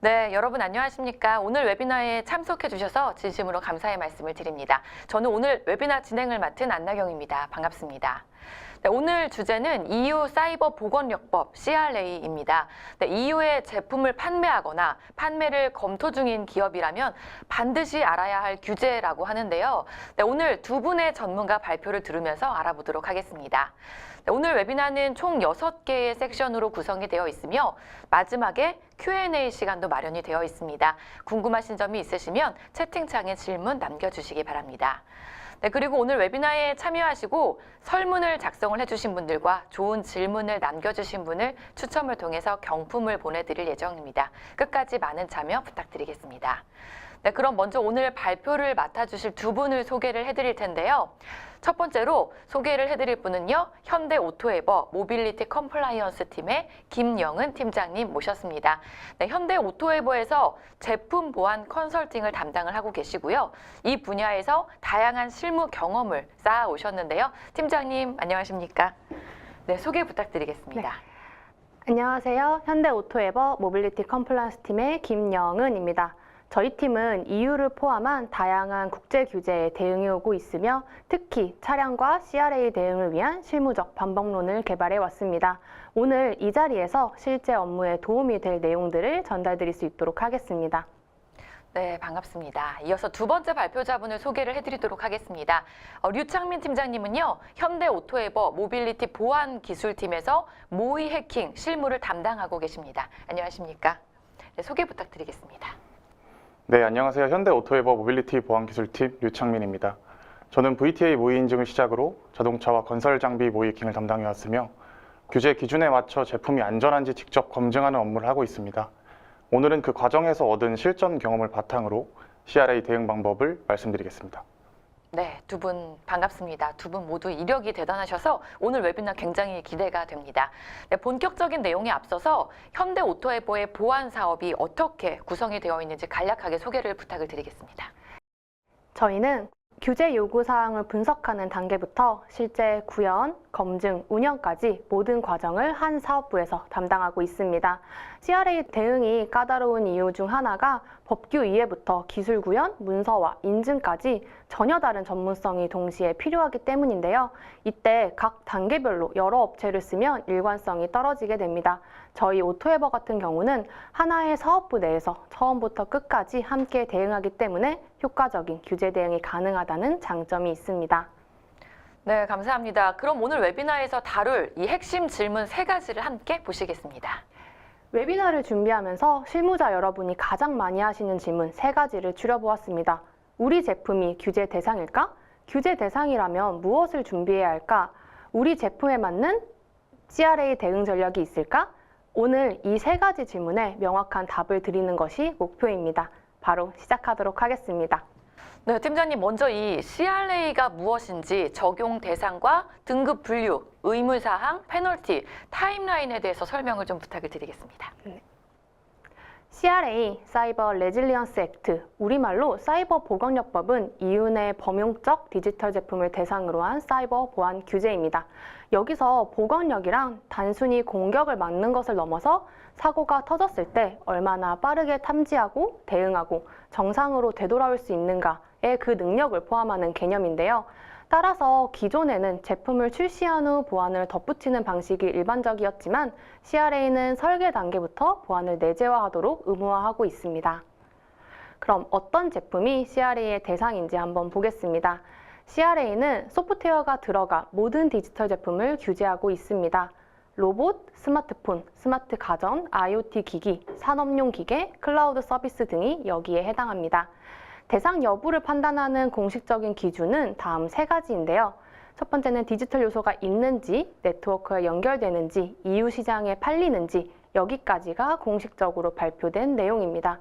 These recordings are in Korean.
네, 여러분 안녕하십니까? 오늘 웨비나에 참석해 주셔서 진심으로 감사의 말씀을 드립니다. 저는 오늘 웨비나 진행을 맡은 안나경입니다. 반갑습니다. 네, 오늘 주제는 EU 사이버 보건력법 CRA입니다. 네, EU의 제품을 판매하거나 판매를 검토 중인 기업이라면 반드시 알아야 할 규제라고 하는데요. 네, 오늘 두 분의 전문가 발표를 들으면서 알아보도록 하겠습니다. 네, 오늘 웨비나는 총 6개의 섹션으로 구성이 되어 있으며 마지막에 Q&A 시간도 마련이 되어 있습니다. 궁금하신 점이 있으시면 채팅창에 질문 남겨주시기 바랍니다. 네, 그리고 오늘 웨비나에 참여하시고 설문을 작성을 해주신 분들과 좋은 질문을 남겨주신 분을 추첨을 통해서 경품을 보내드릴 예정입니다. 끝까지 많은 참여 부탁드리겠습니다. 네, 그럼 먼저 오늘 발표를 맡아주실 두 분을 소개를 해드릴 텐데요. 첫 번째로 소개를 해드릴 분은요, 현대오토에버 모빌리티 컴플라이언스 팀의 김영은 팀장님 모셨습니다. 네, 현대오토에버에서 제품 보안 컨설팅을 담당을 하고 계시고요. 이 분야에서 다양한 실무 경험을 쌓아 오셨는데요. 팀장님 안녕하십니까? 네, 소개 부탁드리겠습니다. 네. 안녕하세요. 현대오토에버 모빌리티 컴플라이언스 팀의 김영은입니다. 저희 팀은 EU를 포함한 다양한 국제 규제에 대응해 오고 있으며 특히 차량과 CRA 대응을 위한 실무적 반복론을 개발해 왔습니다. 오늘 이 자리에서 실제 업무에 도움이 될 내용들을 전달드릴 수 있도록 하겠습니다. 네, 반갑습니다. 이어서 두 번째 발표자분을 소개를 해드리도록 하겠습니다. 류창민 팀장님은요, 현대오토에버 모빌리티 보안 기술팀에서 모의 해킹 실무를 담당하고 계십니다. 안녕하십니까? 네, 소개 부탁드리겠습니다. 네, 안녕하세요. 현대오토에버 모빌리티 보안기술팀 류창민입니다. 저는 VTA 모의 인증을 시작으로 자동차와 건설 장비 모의 해킹을 담당해왔으며 규제 기준에 맞춰 제품이 안전한지 직접 검증하는 업무를 하고 있습니다. 오늘은 그 과정에서 얻은 실전 경험을 바탕으로 CRA 대응 방법을 말씀드리겠습니다. 네, 두 분 반갑습니다. 두 분 모두 이력이 대단하셔서 오늘 웨비나 굉장히 기대가 됩니다. 네, 본격적인 내용에 앞서서 현대오토에버의 보안 사업이 어떻게 구성이 되어 있는지 간략하게 소개를 부탁을 드리겠습니다. 저희는 규제 요구 사항을 분석하는 단계부터 실제 구현, 검증, 운영까지 모든 과정을 한 사업부에서 담당하고 있습니다. CRA 대응이 까다로운 이유 중 하나가 법규 이해부터 기술 구현, 문서화, 인증까지 전혀 다른 전문성이 동시에 필요하기 때문인데요. 이때 각 단계별로 여러 업체를 쓰면 일관성이 떨어지게 됩니다. 저희 오토에버 같은 경우는 하나의 사업부 내에서 처음부터 끝까지 함께 대응하기 때문에 효과적인 규제 대응이 가능하다는 장점이 있습니다. 네, 감사합니다. 그럼 오늘 웨비나에서 다룰 이 핵심 질문 3가지를 함께 보시겠습니다. 웨비나를 준비하면서 실무자 여러분이 가장 많이 하시는 질문 3가지를 추려보았습니다. 우리 제품이 규제 대상일까? 규제 대상이라면 무엇을 준비해야 할까? 우리 제품에 맞는 CRA 대응 전략이 있을까? 오늘 이 3가지 질문에 명확한 답을 드리는 것이 목표입니다. 바로 시작하도록 하겠습니다. 네, 팀장님 먼저 이 CRA가 무엇인지 적용 대상과 등급 분류, 의무사항, 페널티, 타임라인에 대해서 설명을 좀 부탁을 드리겠습니다. CRA, 사이버 레질리언스 액트, 우리말로 사이버 보건력법은 EU 내 범용적 디지털 제품을 대상으로 한 사이버 보안 규제입니다. 여기서 보건력이랑 단순히 공격을 막는 것을 넘어서 사고가 터졌을 때 얼마나 빠르게 탐지하고 대응하고 정상으로 되돌아올 수 있는가의 그 능력을 포함하는 개념인데요. 따라서 기존에는 제품을 출시한 후 보안을 덧붙이는 방식이 일반적이었지만 CRA는 설계 단계부터 보안을 내재화하도록 의무화하고 있습니다. 그럼 어떤 제품이 CRA의 대상인지 한번 보겠습니다. CRA는 소프트웨어가 들어가 모든 디지털 제품을 규제하고 있습니다. 로봇, 스마트폰, 스마트 가전, IoT 기기, 산업용 기계, 클라우드 서비스 등이 여기에 해당합니다. 대상 여부를 판단하는 공식적인 기준은 다음 3가지인데요. 첫 번째는 디지털 요소가 있는지, 네트워크에 연결되는지, EU 시장에 팔리는지, 여기까지가 공식적으로 발표된 내용입니다.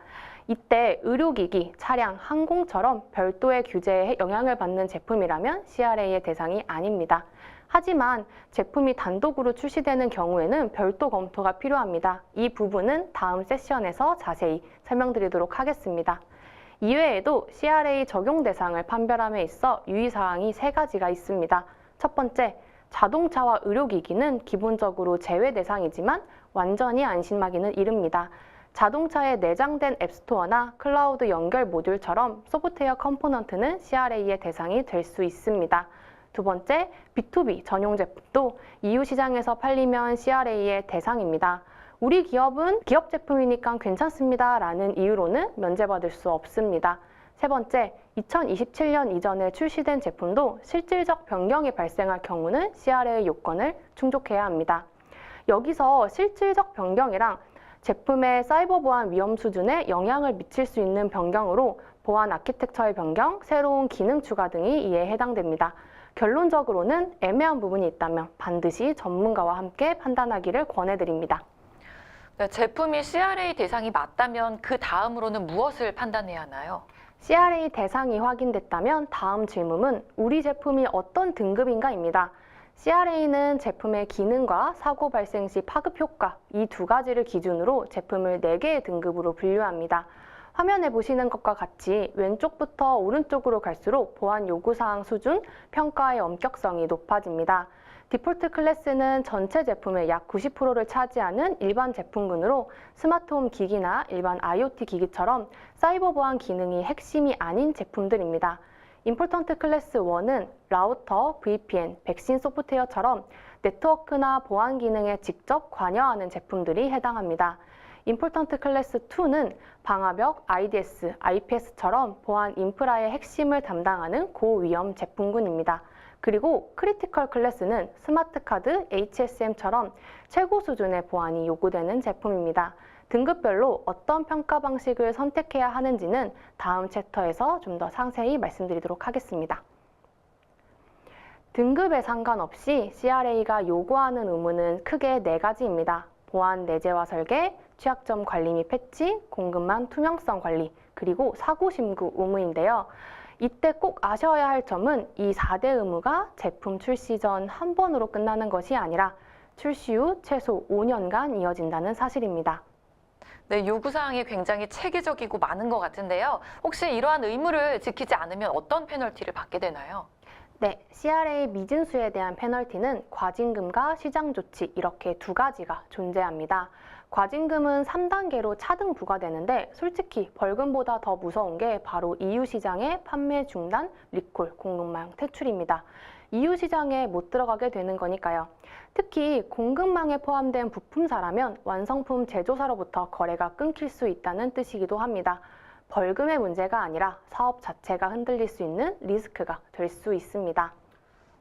이때 의료기기, 차량, 항공처럼 별도의 규제에 영향을 받는 제품이라면 CRA의 대상이 아닙니다. 하지만 제품이 단독으로 출시되는 경우에는 별도 검토가 필요합니다. 이 부분은 다음 세션에서 자세히 설명드리도록 하겠습니다. 이외에도 CRA 적용 대상을 판별함에 있어 유의사항이 3가지가 있습니다. 첫 번째, 자동차와 의료기기는 기본적으로 제외 대상이지만 완전히 안심하기는 이릅니다. 자동차에 내장된 앱스토어나 클라우드 연결 모듈처럼 소프트웨어 컴포넌트는 CRA의 대상이 될 수 있습니다. 두 번째, B2B 전용 제품도 EU 시장에서 팔리면 CRA의 대상입니다. 우리 기업은 기업 제품이니까 괜찮습니다 라는 이유로는 면제받을 수 없습니다. 세 번째, 2027년 이전에 출시된 제품도 실질적 변경이 발생할 경우는 CRA 요건을 충족해야 합니다. 여기서 실질적 변경이랑 제품의 사이버 보안 위험 수준에 영향을 미칠 수 있는 변경으로 보안 아키텍처의 변경, 새로운 기능 추가 등이 이에 해당됩니다. 결론적으로는 애매한 부분이 있다면 반드시 전문가와 함께 판단하기를 권해드립니다. 네, 제품이 CRA 대상이 맞다면 그 다음으로는 무엇을 판단해야 하나요? CRA 대상이 확인됐다면 다음 질문은 우리 제품이 어떤 등급인가입니다. CRA는 제품의 기능과 사고 발생 시 파급 효과 이 두 가지를 기준으로 제품을 4개의 등급으로 분류합니다. 화면에 보시는 것과 같이 왼쪽부터 오른쪽으로 갈수록 보안 요구사항 수준, 평가의 엄격성이 높아집니다. 디폴트 클래스는 전체 제품의 약 90%를 차지하는 일반 제품군으로 스마트홈 기기나 일반 IoT 기기처럼 사이버 보안 기능이 핵심이 아닌 제품들입니다. 임포턴트 클래스 1은 라우터, VPN, 백신 소프트웨어처럼 네트워크나 보안 기능에 직접 관여하는 제품들이 해당합니다. 임포턴트 클래스 2는 방화벽, IDS, IPS처럼 보안 인프라의 핵심을 담당하는 고위험 제품군입니다. 그리고 크리티컬 클래스는 스마트 카드, HSM처럼 최고 수준의 보안이 요구되는 제품입니다. 등급별로 어떤 평가 방식을 선택해야 하는지는 다음 챕터에서 좀 더 상세히 말씀드리도록 하겠습니다. 등급에 상관없이 CRA가 요구하는 의무는 크게 4가지입니다. 보안 내재화 설계, 취약점 관리 및 패치, 공급망 투명성 관리, 그리고 사고 심구 의무인데요. 이때 꼭 아셔야 할 점은 이 4대 의무가 제품 출시 전 한 번으로 끝나는 것이 아니라 출시 후 최소 5년간 이어진다는 사실입니다. 네, 요구사항이 굉장히 체계적이고 많은 것 같은데요. 혹시 이러한 의무를 지키지 않으면 어떤 페널티를 받게 되나요? 네, CRA 미진수에 대한 페널티는 과징금과 시장 조치 이렇게 2가지가 존재합니다. 과징금은 3단계로 차등 부과되는데 솔직히 벌금보다 더 무서운 게 바로 EU 시장의 판매 중단, 리콜, 공급망 퇴출입니다. EU 시장에 못 들어가게 되는 거니까요. 특히 공급망에 포함된 부품사라면 완성품 제조사로부터 거래가 끊길 수 있다는 뜻이기도 합니다. 벌금의 문제가 아니라 사업 자체가 흔들릴 수 있는 리스크가 될 수 있습니다.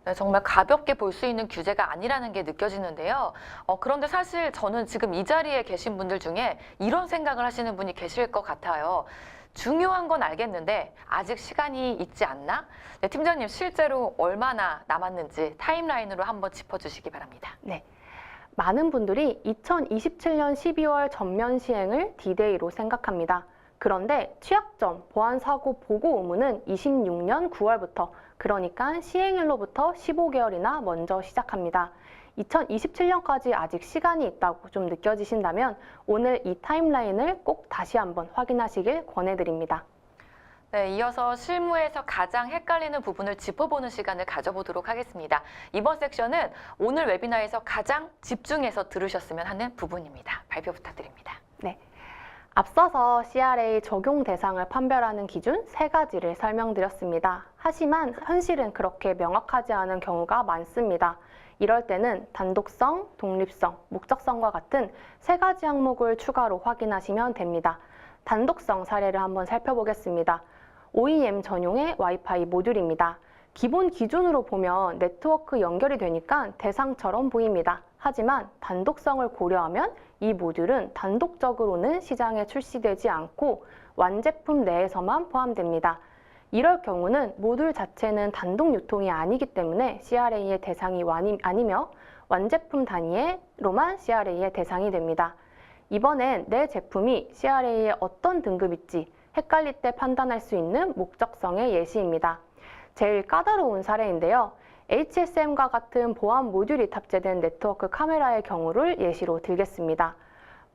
네, 정말 가볍게 볼 수 있는 규제가 아니라는 게 느껴지는데요. 그런데 사실 저는 지금 이 자리에 계신 분들 중에 이런 생각을 하시는 분이 계실 것 같아요. 중요한 건 알겠는데 아직 시간이 있지 않나? 네, 팀장님 실제로 얼마나 남았는지 타임라인으로 한번 짚어주시기 바랍니다. 네, 많은 분들이 2027년 12월 전면 시행을 D-Day로 생각합니다. 그런데 취약점, 보안사고 보고 의무는 26년 9월부터 그러니까 시행일로부터 15개월이나 먼저 시작합니다. 2027년까지 아직 시간이 있다고 좀 느껴지신다면 오늘 이 타임라인을 꼭 다시 한번 확인하시길 권해드립니다. 네, 이어서 실무에서 가장 헷갈리는 부분을 짚어보는 시간을 가져보도록 하겠습니다. 이번 섹션은 오늘 웨비나에서 가장 집중해서 들으셨으면 하는 부분입니다. 발표 부탁드립니다. 네. 앞서서 CRA 적용 대상을 판별하는 기준 3가지를 설명드렸습니다. 하지만 현실은 그렇게 명확하지 않은 경우가 많습니다. 이럴 때는 단독성, 독립성, 목적성과 같은 3가지 항목을 추가로 확인하시면 됩니다. 단독성 사례를 한번 살펴보겠습니다. OEM 전용의 와이파이 모듈입니다. 기본 기준으로 보면 네트워크 연결이 되니까 대상처럼 보입니다. 하지만 단독성을 고려하면 이 모듈은 단독적으로는 시장에 출시되지 않고 완제품 내에서만 포함됩니다. 이럴 경우는 모듈 자체는 단독 유통이 아니기 때문에 CRA의 대상이 아니며 완제품 단위로만 CRA의 대상이 됩니다. 이번엔 내 제품이 CRA의 어떤 등급일지 헷갈릴 때 판단할 수 있는 목적성의 예시입니다. 제일 까다로운 사례인데요. HSM과 같은 보안 모듈이 탑재된 네트워크 카메라의 경우를 예시로 들겠습니다.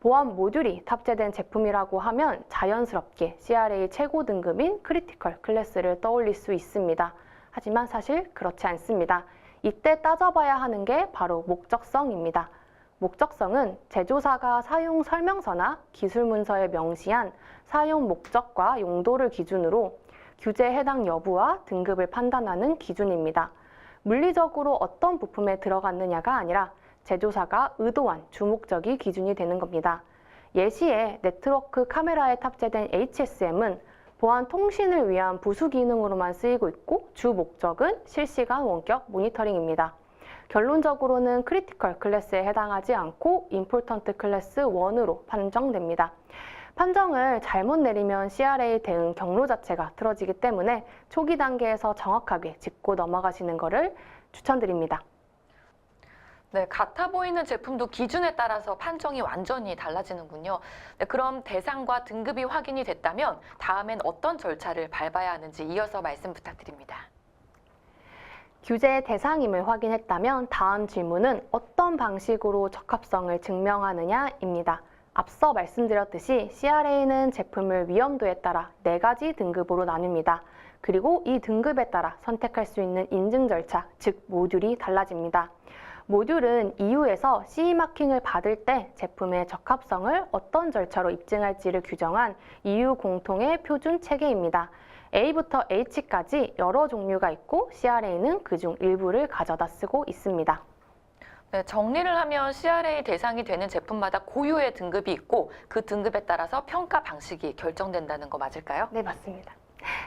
보안 모듈이 탑재된 제품이라고 하면 자연스럽게 CRA 최고 등급인 크리티컬 클래스를 떠올릴 수 있습니다. 하지만 사실 그렇지 않습니다. 이때 따져봐야 하는 게 바로 목적성입니다. 목적성은 제조사가 사용 설명서나 기술 문서에 명시한 사용 목적과 용도를 기준으로 규제에 해당 여부와 등급을 판단하는 기준입니다. 물리적으로 어떤 부품에 들어갔느냐가 아니라 제조사가 의도한 주목적인 기준이 되는 겁니다. 예시에 네트워크 카메라에 탑재된 HSM은 보안 통신을 위한 부수 기능으로만 쓰이고 있고 주 목적은 실시간 원격 모니터링입니다. 결론적으로는 크리티컬 클래스에 해당하지 않고 임포턴트 클래스 1으로 판정됩니다. 판정을 잘못 내리면 CRA 대응 경로 자체가 틀어지기 때문에 초기 단계에서 정확하게 짚고 넘어가시는 것을 추천드립니다. 네, 같아 보이는 제품도 기준에 따라서 판정이 완전히 달라지는군요. 네, 그럼 대상과 등급이 확인이 됐다면 다음엔 어떤 절차를 밟아야 하는지 이어서 말씀 부탁드립니다. 규제 대상임을 확인했다면 다음 질문은 어떤 방식으로 적합성을 증명하느냐입니다. 앞서 말씀드렸듯이 CRA는 제품을 위험도에 따라 4가지 등급으로 나눕니다. 그리고 이 등급에 따라 선택할 수 있는 인증 절차, 즉 모듈이 달라집니다. 모듈은 EU에서 CE 마킹을 받을 때 제품의 적합성을 어떤 절차로 입증할지를 규정한 EU 공통의 표준 체계입니다. A부터 H까지 여러 종류가 있고 CRA는 그중 일부를 가져다 쓰고 있습니다. 네, 정리를 하면 CRA 대상이 되는 제품마다 고유의 등급이 있고 그 등급에 따라서 평가 방식이 결정된다는 거 맞을까요? 네, 맞습니다.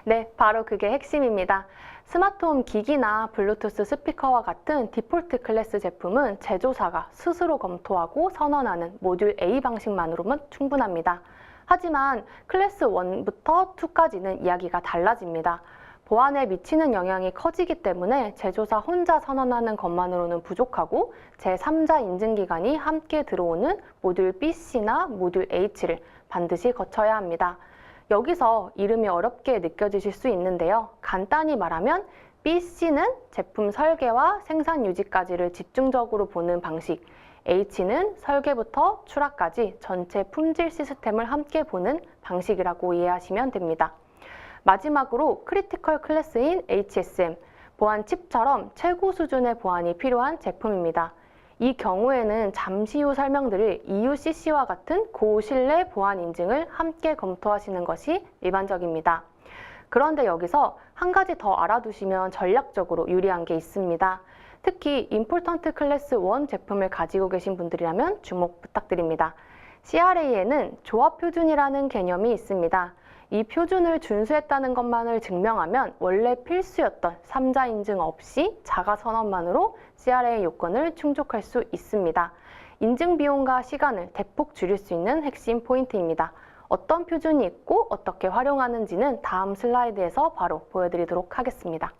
네, 바로 그게 핵심입니다. 스마트홈 기기나 블루투스 스피커와 같은 디폴트 클래스 제품은 제조사가 스스로 검토하고 선언하는 모듈 A 방식만으로는 충분합니다. 하지만 클래스 1부터 2까지는 이야기가 달라집니다. 보안에 미치는 영향이 커지기 때문에 제조사 혼자 선언하는 것만으로는 부족하고 제3자 인증기관이 함께 들어오는 모듈 BC나 모듈 H를 반드시 거쳐야 합니다. 여기서 이름이 어렵게 느껴지실 수 있는데요. 간단히 말하면 BC는 제품 설계와 생산 유지까지를 집중적으로 보는 방식, H는 설계부터 출하까지 전체 품질 시스템을 함께 보는 방식이라고 이해하시면 됩니다. 마지막으로 크리티컬 클래스인 HSM, 보안 칩처럼 최고 수준의 보안이 필요한 제품입니다. 이 경우에는 잠시 후 설명드릴 EUCC와 같은 고신뢰 보안 인증을 함께 검토하시는 것이 일반적입니다. 그런데 여기서 한 가지 더 알아두시면 전략적으로 유리한 게 있습니다. 특히 임포턴트 클래스 1 제품을 가지고 계신 분들이라면 주목 부탁드립니다. CRA에는 조합 표준이라는 개념이 있습니다. 이 표준을 준수했다는 것만을 증명하면 원래 필수였던 3자 인증 없이 자가 선언만으로 CRA 요건을 충족할 수 있습니다. 인증 비용과 시간을 대폭 줄일 수 있는 핵심 포인트입니다. 어떤 표준이 있고 어떻게 활용하는지는 다음 슬라이드에서 바로 보여드리도록 하겠습니다.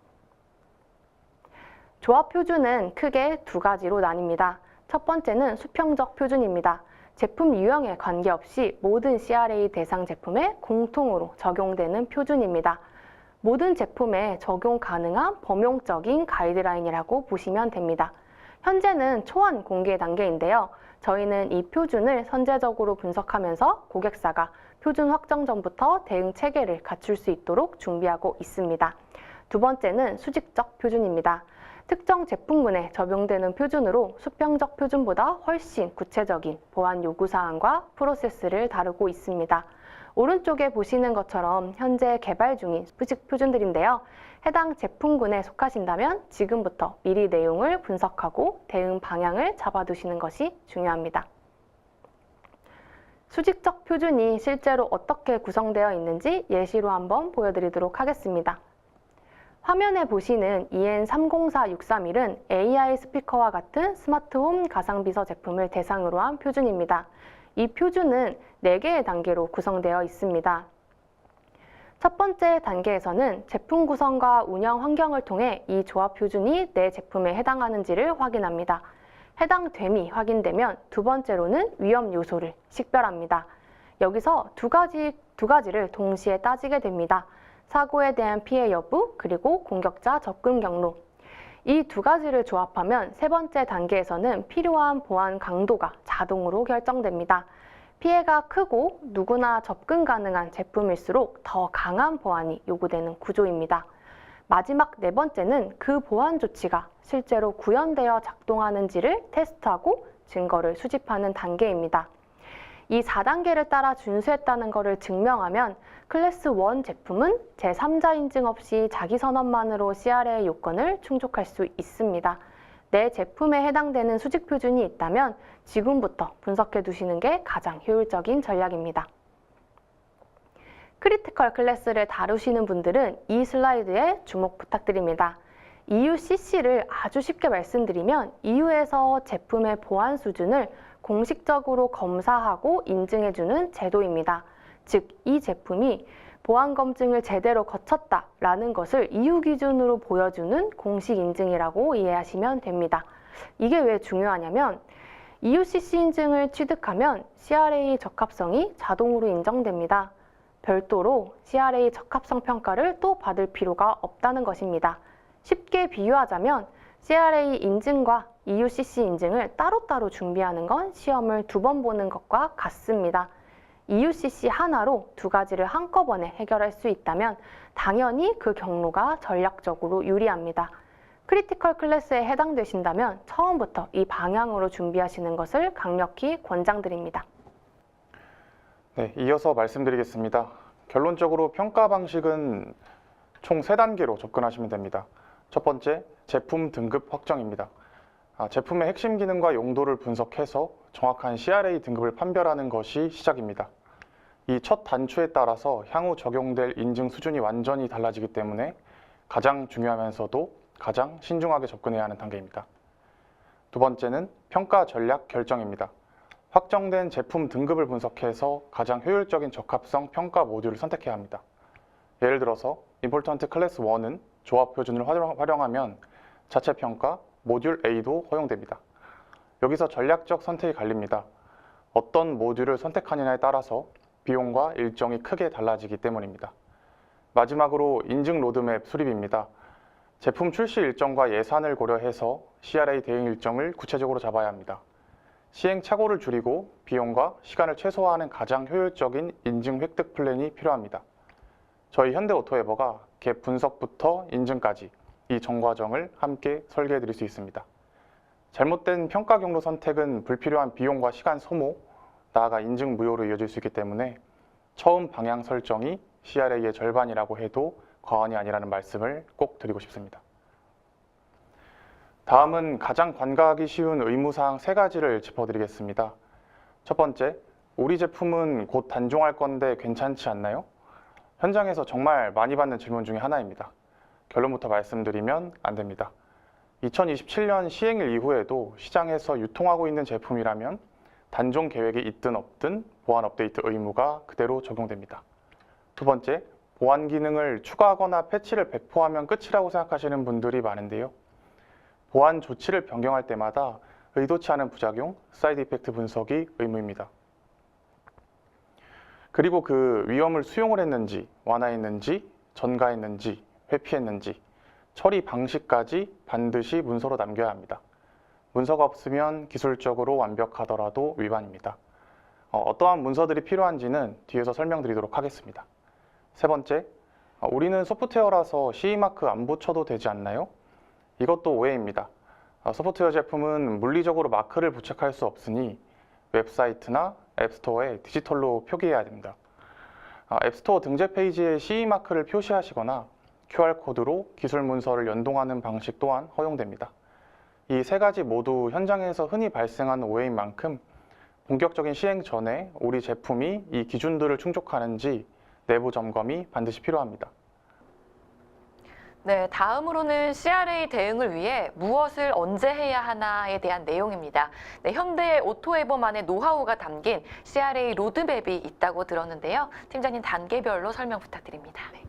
조합 표준은 크게 2가지로 나뉩니다. 첫 번째는 수평적 표준입니다. 제품 유형에 관계없이 모든 CRA 대상 제품에 공통으로 적용되는 표준입니다. 모든 제품에 적용 가능한 범용적인 가이드라인이라고 보시면 됩니다. 현재는 초안 공개 단계인데요. 저희는 이 표준을 선제적으로 분석하면서 고객사가 표준 확정 전부터 대응 체계를 갖출 수 있도록 준비하고 있습니다. 두 번째는 수직적 표준입니다. 특정 제품군에 적용되는 표준으로 수평적 표준보다 훨씬 구체적인 보안 요구사항과 프로세스를 다루고 있습니다. 오른쪽에 보시는 것처럼 현재 개발 중인 수직 표준들인데요. 해당 제품군에 속하신다면 지금부터 미리 내용을 분석하고 대응 방향을 잡아두시는 것이 중요합니다. 수직적 표준이 실제로 어떻게 구성되어 있는지 예시로 한번 보여드리도록 하겠습니다. 화면에 보시는 EN304631은 AI 스피커와 같은 스마트홈 가상비서 제품을 대상으로 한 표준입니다. 이 표준은 4개의 단계로 구성되어 있습니다. 첫 번째 단계에서는 제품 구성과 운영 환경을 통해 이 조합 표준이 내 제품에 해당하는지를 확인합니다. 해당됨이 확인되면 두 번째로는 위험 요소를 식별합니다. 여기서 두 가지를 동시에 따지게 됩니다. 사고에 대한 피해 여부, 그리고 공격자 접근 경로. 이 2가지를 조합하면 세 번째 단계에서는 필요한 보안 강도가 자동으로 결정됩니다. 피해가 크고 누구나 접근 가능한 제품일수록 더 강한 보안이 요구되는 구조입니다. 마지막 4번째는 그 보안 조치가 실제로 구현되어 작동하는지를 테스트하고 증거를 수집하는 단계입니다. 이 4단계를 따라 준수했다는 것을 증명하면 클래스 1 제품은 제3자 인증 없이 자기 선언만으로 CRA 요건을 충족할 수 있습니다. 내 제품에 해당되는 수직 표준이 있다면 지금부터 분석해 두시는 게 가장 효율적인 전략입니다. 크리티컬 클래스를 다루시는 분들은 이 슬라이드에 주목 부탁드립니다. EUCC를 아주 쉽게 말씀드리면 EU에서 제품의 보안 수준을 공식적으로 검사하고 인증해주는 제도입니다. 즉, 이 제품이 보안 검증을 제대로 거쳤다라는 것을 EU 기준으로 보여주는 공식 인증이라고 이해하시면 됩니다. 이게 왜 중요하냐면 EUCC 인증을 취득하면 CRA 적합성이 자동으로 인정됩니다. 별도로 CRA 적합성 평가를 또 받을 필요가 없다는 것입니다. 쉽게 비유하자면 CRA 인증과 EUCC 인증을 따로따로 준비하는 건 시험을 2번 보는 것과 같습니다. EUCC 하나로 두 가지를 한꺼번에 해결할 수 있다면 당연히 그 경로가 전략적으로 유리합니다. 크리티컬 클래스에 해당되신다면 처음부터 이 방향으로 준비하시는 것을 강력히 권장드립니다. 네, 이어서 말씀드리겠습니다. 결론적으로 평가 방식은 총 3단계로 접근하시면 됩니다. 첫 번째, 제품 등급 확정입니다. 제품의 핵심 기능과 용도를 분석해서 정확한 CRA 등급을 판별하는 것이 시작입니다. 이 첫 단추에 따라서 향후 적용될 인증 수준이 완전히 달라지기 때문에 가장 중요하면서도 가장 신중하게 접근해야 하는 단계입니다. 두 번째는 평가 전략 결정입니다. 확정된 제품 등급을 분석해서 가장 효율적인 적합성 평가 모듈을 선택해야 합니다. 예를 들어서 Important Class 1은 조합 표준을 활용하면 자체 평가 모듈 A도 허용됩니다. 여기서 전략적 선택이 갈립니다. 어떤 모듈을 선택하느냐에 따라서 비용과 일정이 크게 달라지기 때문입니다. 마지막으로 인증 로드맵 수립입니다. 제품 출시 일정과 예산을 고려해서 CRA 대응 일정을 구체적으로 잡아야 합니다. 시행착오를 줄이고 비용과 시간을 최소화하는 가장 효율적인 인증 획득 플랜이 필요합니다. 저희 현대오토에버가 갭 분석부터 인증까지 이 전 과정을 함께 설계해 드릴 수 있습니다. 잘못된 평가 경로 선택은 불필요한 비용과 시간 소모, 나아가 인증 무효로 이어질 수 있기 때문에 처음 방향 설정이 CRA의 절반이라고 해도 과언이 아니라는 말씀을 꼭 드리고 싶습니다. 다음은 가장 관가하기 쉬운 의무사항 3가지를 짚어드리겠습니다. 첫 번째, 우리 제품은 곧 단종할 건데 괜찮지 않나요? 현장에서 정말 많이 받는 질문 중에 하나입니다. 결론부터 말씀드리면 안 됩니다. 2027년 시행일 이후에도 시장에서 유통하고 있는 제품이라면 단종 계획이 있든 없든 보안 업데이트 의무가 그대로 적용됩니다. 두 번째, 보안 기능을 추가하거나 패치를 배포하면 끝이라고 생각하시는 분들이 많은데요. 보안 조치를 변경할 때마다 의도치 않은 부작용, 사이드 이펙트 분석이 의무입니다. 그리고 그 위험을 수용을 했는지, 완화했는지, 전가했는지, 회피했는지, 처리 방식까지 반드시 문서로 남겨야 합니다. 문서가 없으면 기술적으로 완벽하더라도 위반입니다. 어떠한 문서들이 필요한지는 뒤에서 설명드리도록 하겠습니다. 세 번째, 우리는 소프트웨어라서 CE 마크 안 붙여도 되지 않나요? 이것도 오해입니다. 소프트웨어 제품은 물리적으로 마크를 부착할 수 없으니 웹사이트나 앱스토어에 디지털로 표기해야 됩니다. 앱스토어 등재 페이지에 CE 마크를 표시하시거나 QR코드로 기술 문서를 연동하는 방식 또한 허용됩니다. 이 3가지 모두 현장에서 흔히 발생하는 오해인 만큼 본격적인 시행 전에 우리 제품이 이 기준들을 충족하는지 내부 점검이 반드시 필요합니다. 네, 다음으로는 CRA 대응을 위해 무엇을 언제 해야 하나에 대한 내용입니다. 네, 현대 오토에버만의 노하우가 담긴 CRA 로드맵이 있다고 들었는데요. 팀장님 단계별로 설명 부탁드립니다. 네.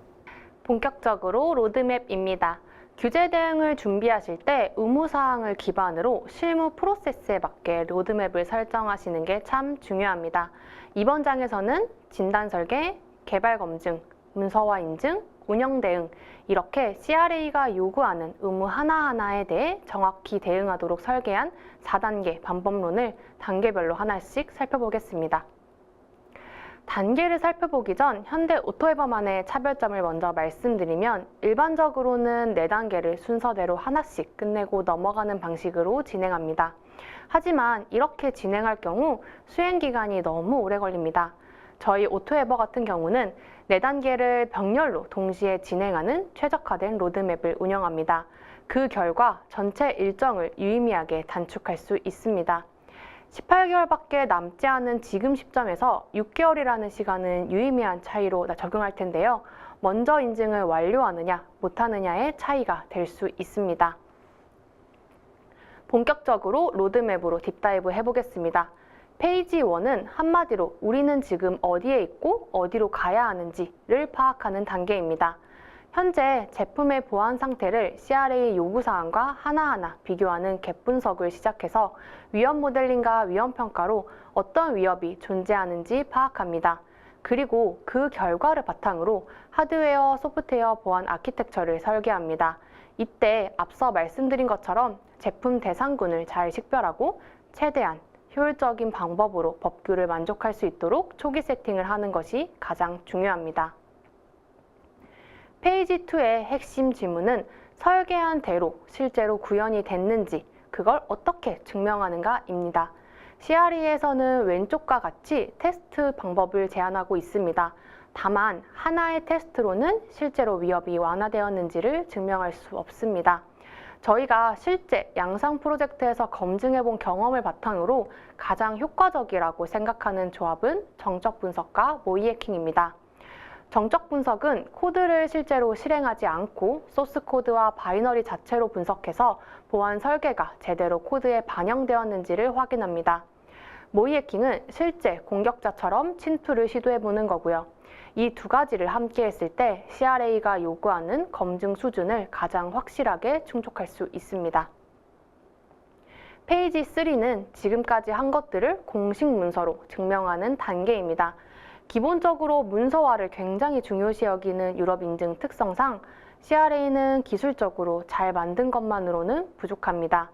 본격적으로 로드맵입니다. 규제 대응을 준비하실 때 의무사항을 기반으로 실무 프로세스에 맞게 로드맵을 설정하시는 게 참 중요합니다. 이번 장에서는 진단 설계, 개발 검증, 문서화 인증, 운영 대응 이렇게 CRA가 요구하는 의무 하나하나에 대해 정확히 대응하도록 설계한 4단계 방법론을 단계별로 하나씩 살펴보겠습니다. 단계를 살펴보기 전 현대 오토에버만의 차별점을 먼저 말씀드리면 일반적으로는 4단계를 순서대로 하나씩 끝내고 넘어가는 방식으로 진행합니다. 하지만 이렇게 진행할 경우 수행 기간이 너무 오래 걸립니다. 저희 오토에버 같은 경우는 4단계를 병렬로 동시에 진행하는 최적화된 로드맵을 운영합니다. 그 결과 전체 일정을 유의미하게 단축할 수 있습니다. 18개월밖에 남지 않은 지금 시점에서 6개월이라는 시간은 유의미한 차이로 적용할 텐데요. 먼저 인증을 완료하느냐, 못하느냐의 차이가 될 수 있습니다. 본격적으로 로드맵으로 딥다이브 해보겠습니다. 페이지 1은 한마디로 우리는 지금 어디에 있고 어디로 가야 하는지를 파악하는 단계입니다. 현재 제품의 보안 상태를 CRA 요구사항과 하나하나 비교하는 갭 분석을 시작해서 위험 모델링과 위험 평가로 어떤 위협이 존재하는지 파악합니다. 그리고 그 결과를 바탕으로 하드웨어, 소프트웨어 보안 아키텍처를 설계합니다. 이때 앞서 말씀드린 것처럼 제품 대상군을 잘 식별하고 최대한 효율적인 방법으로 법규를 만족할 수 있도록 초기 세팅을 하는 것이 가장 중요합니다. 페이지 2의 핵심 질문은 설계한 대로 실제로 구현이 됐는지 그걸 어떻게 증명하는가입니다. CRE에서는 왼쪽과 같이 테스트 방법을 제안하고 있습니다. 다만 하나의 테스트로는 실제로 위협이 완화되었는지를 증명할 수 없습니다. 저희가 실제 양상 프로젝트에서 검증해본 경험을 바탕으로 가장 효과적이라고 생각하는 조합은 정적 분석과 모의 해킹입니다. 정적 분석은 코드를 실제로 실행하지 않고 소스 코드와 바이너리 자체로 분석해서 보안 설계가 제대로 코드에 반영되었는지를 확인합니다. 모의 해킹은 실제 공격자처럼 침투를 시도해보는 거고요. 이 두 가지를 함께 했을 때 CRA가 요구하는 검증 수준을 가장 확실하게 충족할 수 있습니다. 페이지 3는 지금까지 한 것들을 공식 문서로 증명하는 단계입니다. 기본적으로 문서화를 굉장히 중요시 여기는 유럽 인증 특성상 CRA는 기술적으로 잘 만든 것만으로는 부족합니다.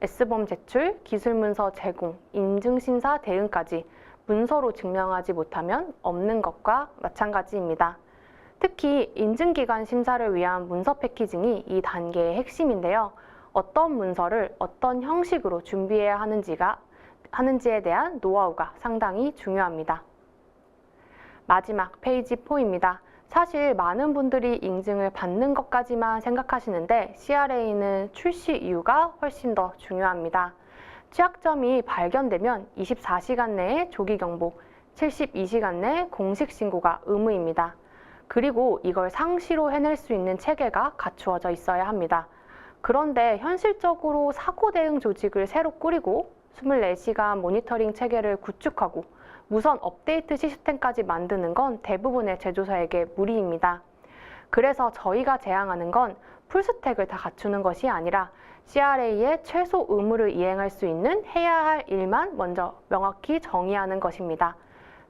S범 제출, 기술문서 제공, 인증심사 대응까지 문서로 증명하지 못하면 없는 것과 마찬가지입니다. 특히 인증기관 심사를 위한 문서 패키징이 이 단계의 핵심인데요. 어떤 문서를 어떤 형식으로 준비해야 하는지에 대한 노하우가 상당히 중요합니다. 마지막 페이지 4입니다. 사실 많은 분들이 인증을 받는 것까지만 생각하시는데 CRA는 출시 이유가 훨씬 더 중요합니다. 취약점이 발견되면 24시간 내에 조기 경보, 72시간 내 공식 신고가 의무입니다. 그리고 이걸 상시로 해낼 수 있는 체계가 갖추어져 있어야 합니다. 그런데 현실적으로 사고 대응 조직을 새로 꾸리고 24시간 모니터링 체계를 구축하고 무선 업데이트 시스템까지 만드는 건 대부분의 제조사에게 무리입니다. 그래서 저희가 제안하는 건 풀스택을 다 갖추는 것이 아니라 CRA의 최소 의무를 이행할 수 있는 해야 할 일만 먼저 명확히 정의하는 것입니다.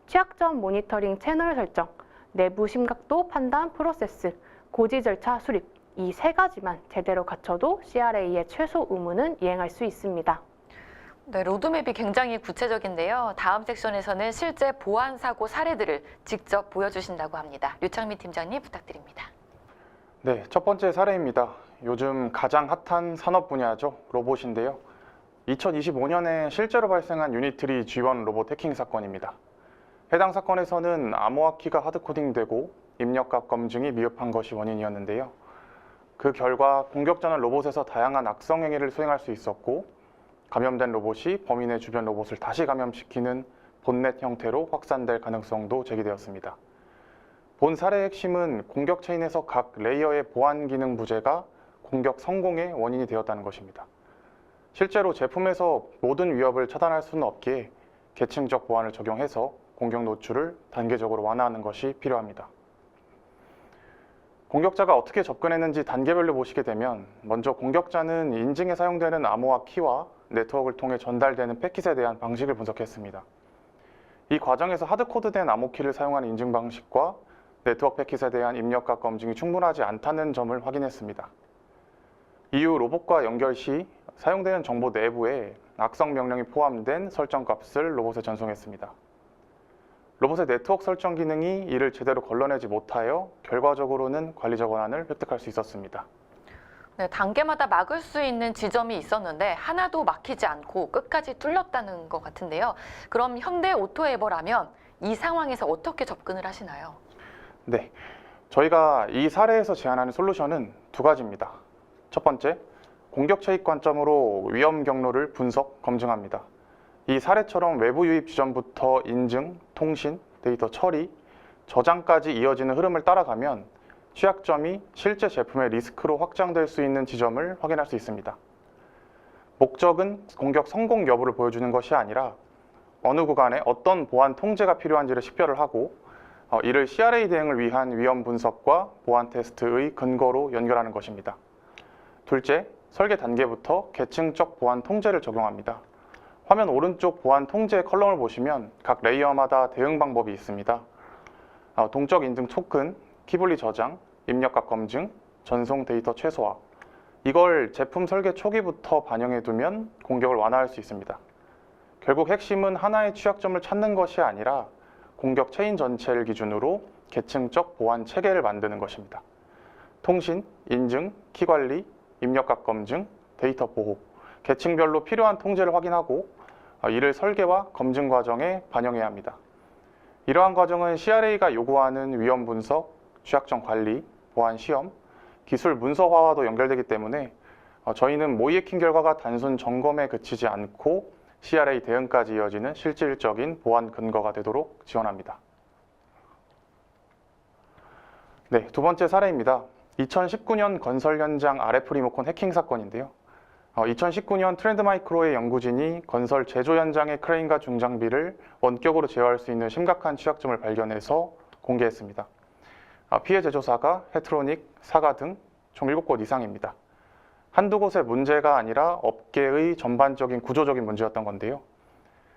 취약점 모니터링 채널 설정, 내부 심각도 판단 프로세스, 고지 절차 수립, 이 3가지만 제대로 갖춰도 CRA의 최소 의무는 이행할 수 있습니다. 네, 로드맵이 굉장히 구체적인데요. 다음 섹션에서는 실제 보안 사고 사례들을 직접 보여주신다고 합니다. 류창민 팀장님 부탁드립니다. 네, 첫 번째 사례입니다. 요즘 가장 핫한 산업 분야죠. 로봇인데요. 2025년에 실제로 발생한 유니트리 G1 로봇 해킹 사건입니다. 해당 사건에서는 암호화 키가 하드코딩되고 입력값 검증이 미흡한 것이 원인이었는데요. 그 결과 공격자는 로봇에서 다양한 악성 행위를 수행할 수 있었고 감염된 로봇이 범인의 주변 로봇을 다시 감염시키는 봇넷 형태로 확산될 가능성도 제기되었습니다. 본 사례의 핵심은 공격 체인에서 각 레이어의 보안 기능 부재가 공격 성공의 원인이 되었다는 것입니다. 실제로 제품에서 모든 위협을 차단할 수는 없기에 계층적 보안을 적용해서 공격 노출을 단계적으로 완화하는 것이 필요합니다. 공격자가 어떻게 접근했는지 단계별로 보시게 되면 먼저 공격자는 인증에 사용되는 암호화 키와 네트워크를 통해 전달되는 패킷에 대한 방식을 분석했습니다. 이 과정에서 하드코드된 암호키를 사용하는 인증 방식과 네트워크 패킷에 대한 입력값 검증이 충분하지 않다는 점을 확인했습니다. 이후 로봇과 연결 시 사용되는 정보 내부에 악성 명령이 포함된 설정 값을 로봇에 전송했습니다. 로봇의 네트워크 설정 기능이 이를 제대로 걸러내지 못하여 결과적으로는 관리자 권한을 획득할 수 있었습니다. 네, 단계마다 막을 수 있는 지점이 있었는데 하나도 막히지 않고 끝까지 뚫렸다는 것 같은데요. 그럼 현대 오토에버라면 이 상황에서 어떻게 접근을 하시나요? 네, 저희가 이 사례에서 제안하는 솔루션은 두 가지입니다. 첫 번째, 공격 체익 관점으로 위험 경로를 분석, 검증합니다. 이 사례처럼 외부 유입 지점부터 인증, 통신, 데이터 처리, 저장까지 이어지는 흐름을 따라가면 취약점이 실제 제품의 리스크로 확장될 수 있는 지점을 확인할 수 있습니다. 목적은 공격 성공 여부를 보여주는 것이 아니라 어느 구간에 어떤 보안 통제가 필요한지를 식별을 하고 이를 CRA 대응을 위한 위험 분석과 보안 테스트의 근거로 연결하는 것입니다. 둘째, 설계 단계부터 계층적 보안 통제를 적용합니다. 화면 오른쪽 보안 통제 컬럼을 보시면 각 레이어마다 대응 방법이 있습니다. 동적 인증 토큰, 키분리 저장, 입력각 검증, 전송 데이터 최소화. 이걸 제품 설계 초기부터 반영해 두면 공격을 완화할 수 있습니다. 결국 핵심은 하나의 취약점을 찾는 것이 아니라 공격 체인 전체를 기준으로 계층적 보안 체계를 만드는 것입니다. 통신, 인증, 키 관리, 입력각 검증, 데이터 보호, 계층별로 필요한 통제를 확인하고 이를 설계와 검증 과정에 반영해야 합니다. 이러한 과정은 CRA가 요구하는 위험 분석, 취약점 관리, 보안 시험, 기술 문서화와도 연결되기 때문에 저희는 모의 해킹 결과가 단순 점검에 그치지 않고 CRA 대응까지 이어지는 실질적인 보안 근거가 되도록 지원합니다. 네, 두 번째 사례입니다. 2019년 건설 현장 RF 리모컨 해킹 사건인데요. 2019년 트렌드마이크로의 연구진이 건설 제조 현장의 크레인과 중장비를 원격으로 제어할 수 있는 심각한 취약점을 발견해서 공개했습니다. 피해 제조사가 헤트로닉, 사가 등 총 7곳 이상입니다. 한두 곳의 문제가 아니라 업계의 전반적인 구조적인 문제였던 건데요.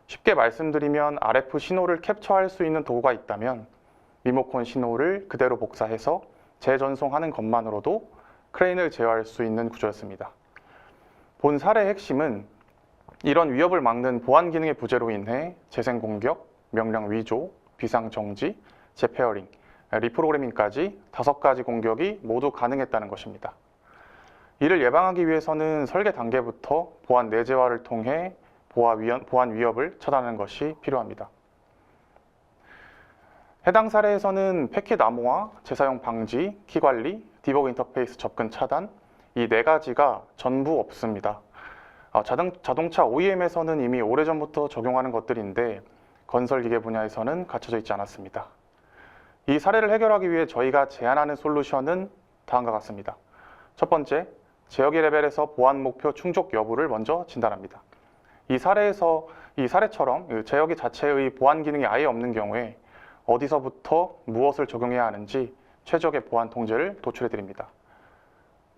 쉽게 말씀드리면 RF 신호를 캡처할 수 있는 도구가 있다면 리모컨 신호를 그대로 복사해서 재전송하는 것만으로도 크레인을 제어할 수 있는 구조였습니다. 본 사례의 핵심은 이런 위협을 막는 보안 기능의 부재로 인해 재생 공격, 명령 위조, 비상 정지, 재페어링, 리프로그래밍까지 5가지 공격이 모두 가능했다는 것입니다. 이를 예방하기 위해서는 설계 단계부터 보안 내재화를 통해 보안 위협을 차단하는 것이 필요합니다. 해당 사례에서는 패킷 암호화, 재사용 방지, 키 관리, 디버그 인터페이스 접근 차단, 이 4가지가 전부 없습니다. 자동차 OEM에서는 이미 오래전부터 적용하는 것들인데 건설기계 분야에서는 갖춰져 있지 않았습니다. 이 사례를 해결하기 위해 저희가 제안하는 솔루션은 다음과 같습니다. 첫 번째, 제어기 레벨에서 보안 목표 충족 여부를 먼저 진단합니다. 이 사례처럼 제어기 자체의 보안 기능이 아예 없는 경우에 어디서부터 무엇을 적용해야 하는지 최적의 보안 통제를 도출해 드립니다.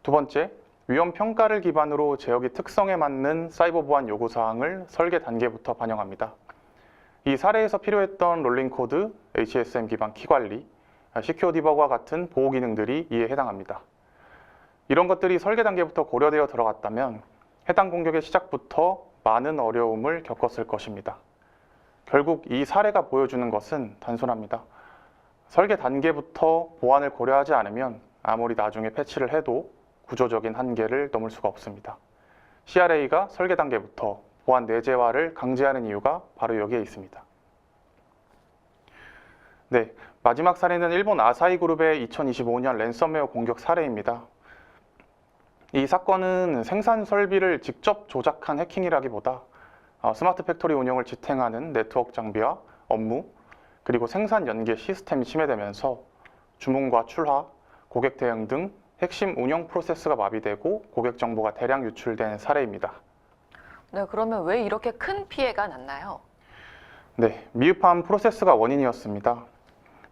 두 번째, 위험 평가를 기반으로 제어기 특성에 맞는 사이버 보안 요구 사항을 설계 단계부터 반영합니다. 이 사례에서 필요했던 롤링 코드, HSM 기반 키 관리, 시큐어 디버그와 같은 보호 기능들이 이에 해당합니다. 이런 것들이 설계 단계부터 고려되어 들어갔다면 해당 공격의 시작부터 많은 어려움을 겪었을 것입니다. 결국 이 사례가 보여주는 것은 단순합니다. 설계 단계부터 보안을 고려하지 않으면 아무리 나중에 패치를 해도 구조적인 한계를 넘을 수가 없습니다. CRA가 설계 단계부터 보안 내재화를 강제하는 이유가 바로 여기에 있습니다. 네, 마지막 사례는 일본 아사히 그룹의 2025년 랜섬웨어 공격 사례입니다. 이 사건은 생산 설비를 직접 조작한 해킹이라기보다 스마트 팩토리 운영을 지탱하는 네트워크 장비와 업무, 그리고 생산 연계 시스템이 침해되면서 주문과 출하, 고객 대응 등 핵심 운영 프로세스가 마비되고 고객 정보가 대량 유출된 사례입니다. 네, 그러면 왜 이렇게 큰 피해가 났나요? 네, 미흡한 프로세스가 원인이었습니다.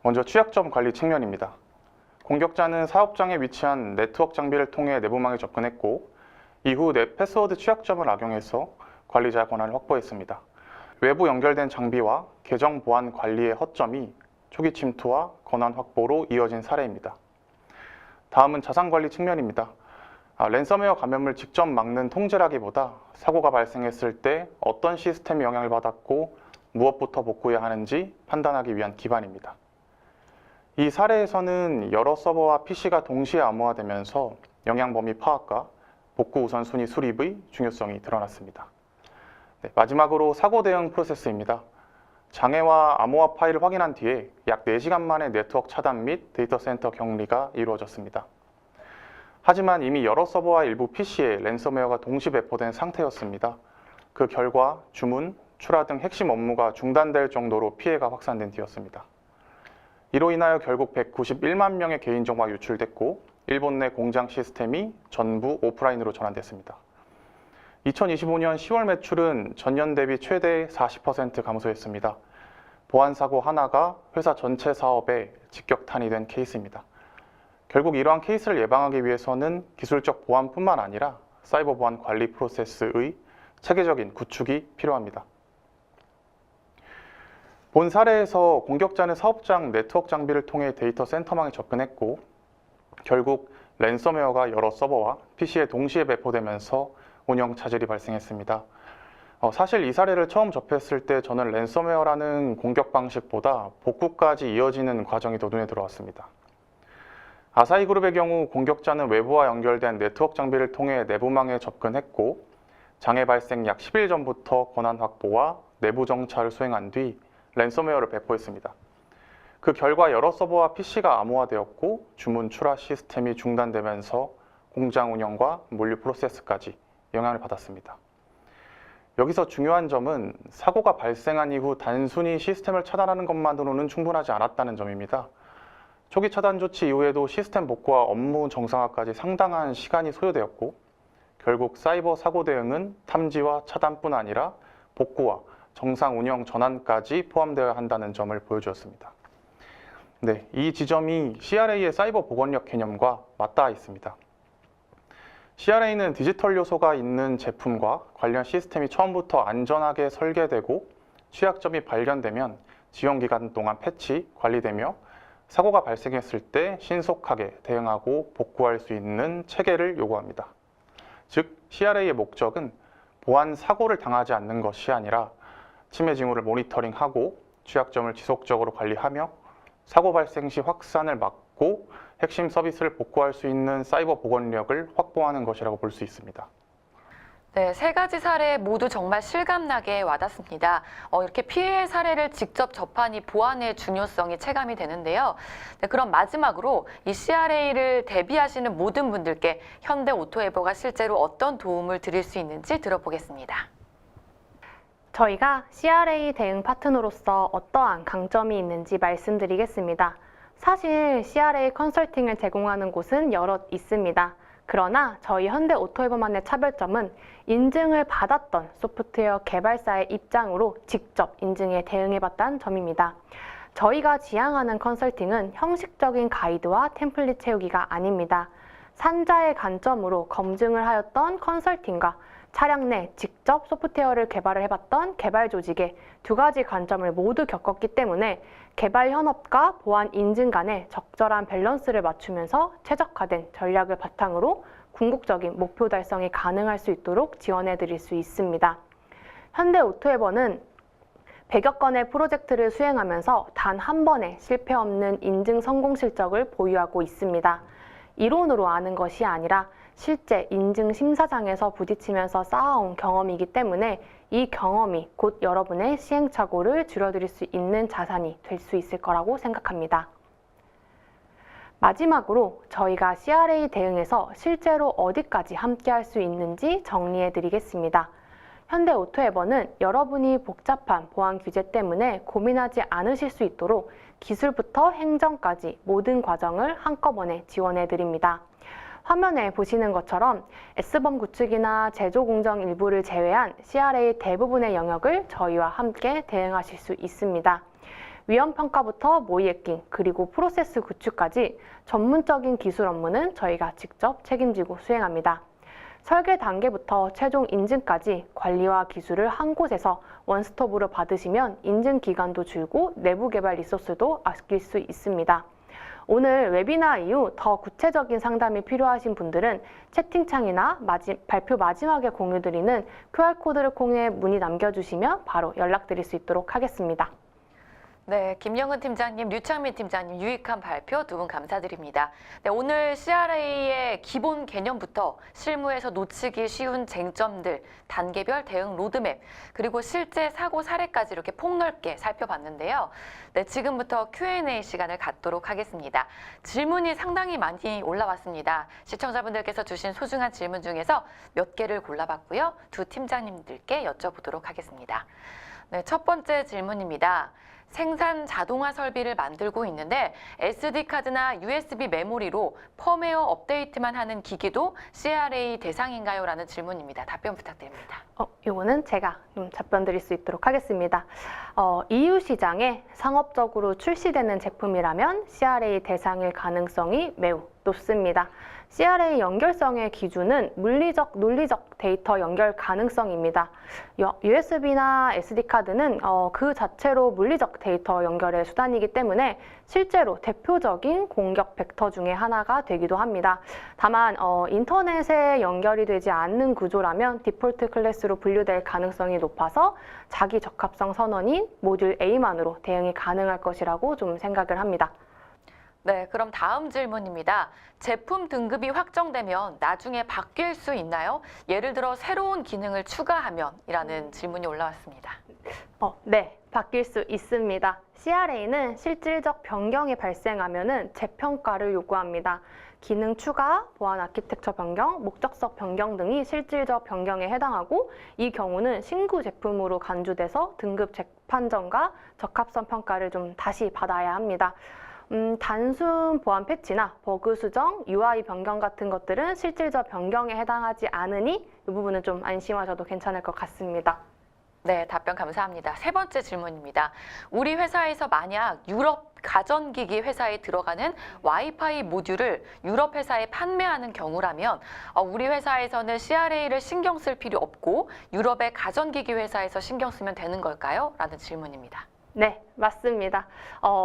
먼저 취약점 관리 측면입니다. 공격자는 사업장에 위치한 네트워크 장비를 통해 내부망에 접근했고 이후 패스워드 취약점을 악용해서 관리자 권한을 확보했습니다. 외부 연결된 장비와 계정 보안 관리의 허점이 초기 침투와 권한 확보로 이어진 사례입니다. 다음은 자산 관리 측면입니다. 랜섬웨어 감염을 직접 막는 통제라기보다 사고가 발생했을 때 어떤 시스템이 영향을 받았고 무엇부터 복구해야 하는지 판단하기 위한 기반입니다. 이 사례에서는 여러 서버와 PC가 동시에 암호화되면서 영향 범위 파악과 복구 우선순위 수립의 중요성이 드러났습니다. 네, 마지막으로 사고 대응 프로세스입니다. 장애와 암호화 파일을 확인한 뒤에 약 4시간 만에 네트워크 차단 및 데이터 센터 격리가 이루어졌습니다. 하지만 이미 여러 서버와 일부 PC에 랜섬웨어가 동시 배포된 상태였습니다. 그 결과 주문, 출하 등 핵심 업무가 중단될 정도로 피해가 확산된 뒤였습니다. 이로 인하여 결국 191만 명의 개인정보가 유출됐고 일본 내 공장 시스템이 전부 오프라인으로 전환됐습니다. 2025년 10월 매출은 전년 대비 최대 40% 감소했습니다. 보안 사고 하나가 회사 전체 사업에 직격탄이 된 케이스입니다. 결국 이러한 케이스를 예방하기 위해서는 기술적 보안뿐만 아니라 사이버 보안 관리 프로세스의 체계적인 구축이 필요합니다. 본 사례에서 공격자는 사업장 네트워크 장비를 통해 데이터 센터망에 접근했고 결국 랜섬웨어가 여러 서버와 PC에 동시에 배포되면서 운영 차질이 발생했습니다. 사실 이 사례를 처음 접했을 때 저는 랜섬웨어라는 공격 방식보다 복구까지 이어지는 과정이 더 눈에 들어왔습니다. 아사히그룹의 경우 공격자는 외부와 연결된 네트워크 장비를 통해 내부망에 접근했고 장애 발생 약 10일 전부터 권한 확보와 내부 정찰을 수행한 뒤 랜섬웨어를 배포했습니다. 그 결과 여러 서버와 PC가 암호화되었고 주문 출하 시스템이 중단되면서 공장 운영과 물류 프로세스까지 영향을 받았습니다. 여기서 중요한 점은 사고가 발생한 이후 단순히 시스템을 차단하는 것만으로는 충분하지 않았다는 점입니다. 초기 차단 조치 이후에도 시스템 복구와 업무 정상화까지 상당한 시간이 소요되었고 결국 사이버 사고 대응은 탐지와 차단뿐 아니라 복구와 정상 운영 전환까지 포함되어야 한다는 점을 보여주었습니다. 네, 이 지점이 CRA의 사이버 보건력 개념과 맞닿아 있습니다. CRA는 디지털 요소가 있는 제품과 관련 시스템이 처음부터 안전하게 설계되고 취약점이 발견되면 지원 기간 동안 패치, 관리되며 사고가 발생했을 때 신속하게 대응하고 복구할 수 있는 체계를 요구합니다. 즉, CRA의 목적은 보안 사고를 당하지 않는 것이 아니라 침해 징후를 모니터링하고 취약점을 지속적으로 관리하며 사고 발생 시 확산을 막고 핵심 서비스를 복구할 수 있는 사이버 보건력을 확보하는 것이라고 볼 수 있습니다. 네, 세 가지 사례 모두 정말 실감나게 와닿습니다. 이렇게 피해 사례를 직접 접하니 보안의 중요성이 체감이 되는데요. 네, 그럼 마지막으로 이 CRA를 대비하시는 모든 분들께 현대 오토에버가 실제로 어떤 도움을 드릴 수 있는지 들어보겠습니다. 저희가 CRA 대응 파트너로서 어떠한 강점이 있는지 말씀드리겠습니다. 사실 CRA 컨설팅을 제공하는 곳은 여럿 있습니다. 그러나 저희 현대 오토에버만의 차별점은 인증을 받았던 소프트웨어 개발사의 입장으로 직접 인증에 대응해봤다는 점입니다. 저희가 지향하는 컨설팅은 형식적인 가이드와 템플릿 채우기가 아닙니다. 산자의 관점으로 검증을 하였던 컨설팅과 차량 내 직접 소프트웨어를 개발을 해봤던 개발 조직의 두 가지 관점을 모두 겪었기 때문에 개발 현업과 보안 인증 간의 적절한 밸런스를 맞추면서 최적화된 전략을 바탕으로 궁극적인 목표 달성이 가능할 수 있도록 지원해 드릴 수 있습니다. 현대 오토에버는 100여 건의 프로젝트를 수행하면서 단 한 번의 실패 없는 인증 성공 실적을 보유하고 있습니다. 이론으로 아는 것이 아니라 실제 인증 심사장에서 부딪히면서 쌓아온 경험이기 때문에 이 경험이 곧 여러분의 시행착오를 줄여드릴 수 있는 자산이 될 수 있을 거라고 생각합니다. 마지막으로 저희가 CRA 대응에서 실제로 어디까지 함께 할 수 있는지 정리해 드리겠습니다. 현대 오토에버는 여러분이 복잡한 보안 규제 때문에 고민하지 않으실 수 있도록 기술부터 행정까지 모든 과정을 한꺼번에 지원해 드립니다. 화면에 보시는 것처럼 S범 구축이나 제조 공정 일부를 제외한 CRA 대부분의 영역을 저희와 함께 대응하실 수 있습니다. 위험 평가부터 모의 해킹, 그리고 프로세스 구축까지 전문적인 기술 업무는 저희가 직접 책임지고 수행합니다. 설계 단계부터 최종 인증까지 관리와 기술을 한 곳에서 원스톱으로 받으시면 인증 기간도 줄고 내부 개발 리소스도 아낄 수 있습니다. 오늘 웨비나 이후 더 구체적인 상담이 필요하신 분들은 채팅창이나 발표 마지막에 공유드리는 QR코드를 통해 문의 남겨주시면 바로 연락드릴 수 있도록 하겠습니다. 네, 김영은 팀장님, 류창민 팀장님 유익한 발표 두 분 감사드립니다. 네, 오늘 CRA의 기본 개념부터 실무에서 놓치기 쉬운 쟁점들, 단계별 대응 로드맵, 그리고 실제 사고 사례까지 이렇게 폭넓게 살펴봤는데요. 네, 지금부터 Q&A 시간을 갖도록 하겠습니다. 질문이 상당히 많이 올라왔습니다. 시청자분들께서 주신 소중한 질문 중에서 몇 개를 골라봤고요. 두 팀장님들께 여쭤보도록 하겠습니다. 네, 첫 번째 질문입니다. 생산 자동화 설비를 만들고 있는데 SD카드나 USB 메모리로 펌웨어 업데이트만 하는 기기도 CRA 대상인가요? 라는 질문입니다. 답변 부탁드립니다. 이거는 제가 좀 답변 드릴 수 있도록 하겠습니다. EU 시장에 상업적으로 출시되는 제품이라면 CRA 대상일 가능성이 매우 높습니다. CRA 연결성의 기준은 물리적, 논리적 데이터 연결 가능성입니다. USB나 SD카드는 그 자체로 물리적 데이터 연결의 수단이기 때문에 실제로 대표적인 공격 벡터 중에 하나가 되기도 합니다. 다만 인터넷에 연결이 되지 않는 구조라면 디폴트 클래스로 분류될 가능성이 높아서 자기 적합성 선언인 모듈 A만으로 대응이 가능할 것이라고 좀 생각을 합니다. 네, 그럼 다음 질문입니다. 제품 등급이 확정되면 나중에 바뀔 수 있나요? 예를 들어 새로운 기능을 추가하면 이라는 질문이 올라왔습니다. 네, 바뀔 수 있습니다. CRA는 실질적 변경이 발생하면 재평가를 요구합니다. 기능 추가, 보안 아키텍처 변경, 목적성 변경 등이 실질적 변경에 해당하고 이 경우는 신규 제품으로 간주돼서 등급 재판정과 적합성 평가를 좀 다시 받아야 합니다. 단순 보안 패치나 버그 수정, UI 변경 같은 것들은 실질적 변경에 해당하지 않으니 이 부분은 좀 안심하셔도 괜찮을 것 같습니다. 네, 답변 감사합니다. 세 번째 질문입니다. 우리 회사에서 만약 유럽 가전기기 회사에 들어가는 와이파이 모듈을 유럽 회사에 판매하는 경우라면 우리 회사에서는 CRA를 신경 쓸 필요 없고 유럽의 가전기기 회사에서 신경 쓰면 되는 걸까요? 라는 질문입니다. 네, 맞습니다.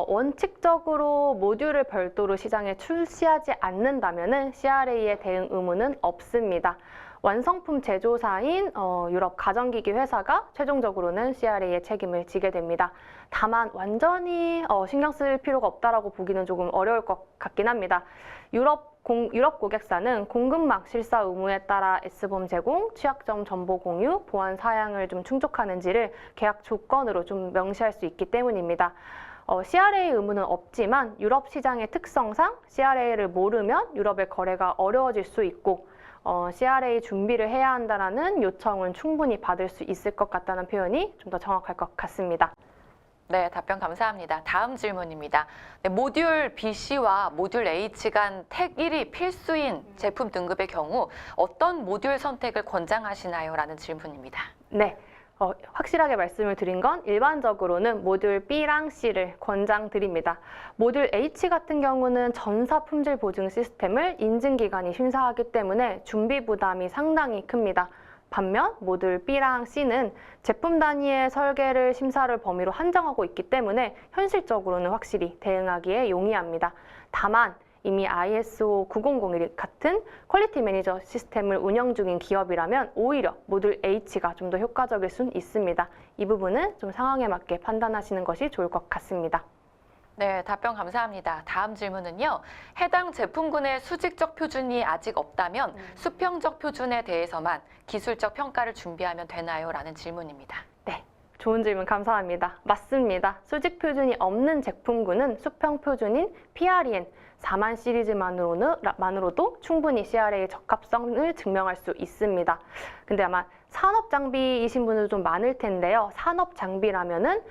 원칙적으로 모듈을 별도로 시장에 출시하지 않는다면 CRA의 대응 의무는 없습니다. 완성품 제조사인 유럽 가전기기 회사가 최종적으로는 CRA의 책임을 지게 됩니다. 다만 완전히 신경 쓸 필요가 없다라고 보기는 조금 어려울 것 같긴 합니다. 유럽 고객사는 공급망 실사 의무에 따라 S범 제공, 취약점 정보 공유, 보안 사양을 좀 충족하는지를 계약 조건으로 좀 명시할 수 있기 때문입니다. CRA 의무는 없지만 유럽 시장의 특성상 CRA를 모르면 유럽의 거래가 어려워질 수 있고 CRA 준비를 해야 한다는 요청은 충분히 받을 수 있을 것 같다는 표현이 좀 더 정확할 것 같습니다. 네, 답변 감사합니다. 다음 질문입니다. 네, 모듈 BC와 모듈 H 간 택 1이 필수인 제품 등급의 경우 어떤 모듈 선택을 권장하시나요? 라는 질문입니다. 네, 확실하게 말씀을 드린 건 일반적으로는 모듈 B랑 C를 권장드립니다. 모듈 H 같은 경우는 전사 품질 보증 시스템을 인증기관이 심사하기 때문에 준비 부담이 상당히 큽니다. 반면 모듈 B랑 C는 제품 단위의 설계를 심사를 범위로 한정하고 있기 때문에 현실적으로는 확실히 대응하기에 용이합니다. 다만 이미 ISO 9001 같은 퀄리티 매니저 시스템을 운영 중인 기업이라면 오히려 모듈 H가 좀 더 효과적일 수는 있습니다. 이 부분은 좀 상황에 맞게 판단하시는 것이 좋을 것 같습니다. 네, 답변 감사합니다. 다음 질문은요. 해당 제품군의 수직적 표준이 아직 없다면 수평적 표준에 대해서만 기술적 평가를 준비하면 되나요? 라는 질문입니다. 네, 좋은 질문 감사합니다. 맞습니다. 수직 표준이 없는 제품군은 수평 표준인 PREN 4만 시리즈만으로도 충분히 CRA의 적합성을 증명할 수 있습니다. 근데 아마 산업 장비이신 분들 좀 많을 텐데요. 산업 장비라면은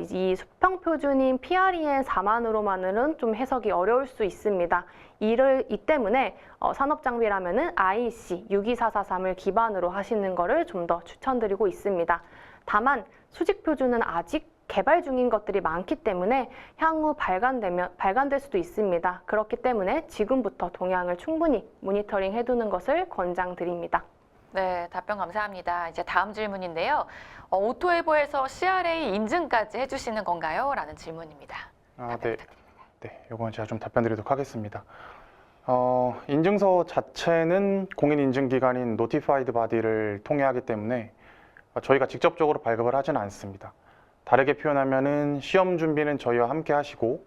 이 수평 표준인 PREN 4만으로만은 좀 해석이 어려울 수 있습니다. 이 때문에 산업 장비라면은 IEC 62443을 기반으로 하시는 거를 좀 더 추천드리고 있습니다. 다만 수직 표준은 아직 개발 중인 것들이 많기 때문에 향후 발간될 수도 있습니다. 그렇기 때문에 지금부터 동향을 충분히 모니터링 해두는 것을 권장드립니다. 네, 답변 감사합니다. 이제 다음 질문인데요. 오토에보에서 CRA 인증까지 해주시는 건가요? 라는 질문입니다. 네. 네, 이건 제가 좀 답변 드리도록 하겠습니다. 인증서 자체는 공인인증기관인 Notified Body를 통해 하기 때문에 저희가 직접적으로 발급을 하지는 않습니다. 다르게 표현하면은 시험 준비는 저희와 함께 하시고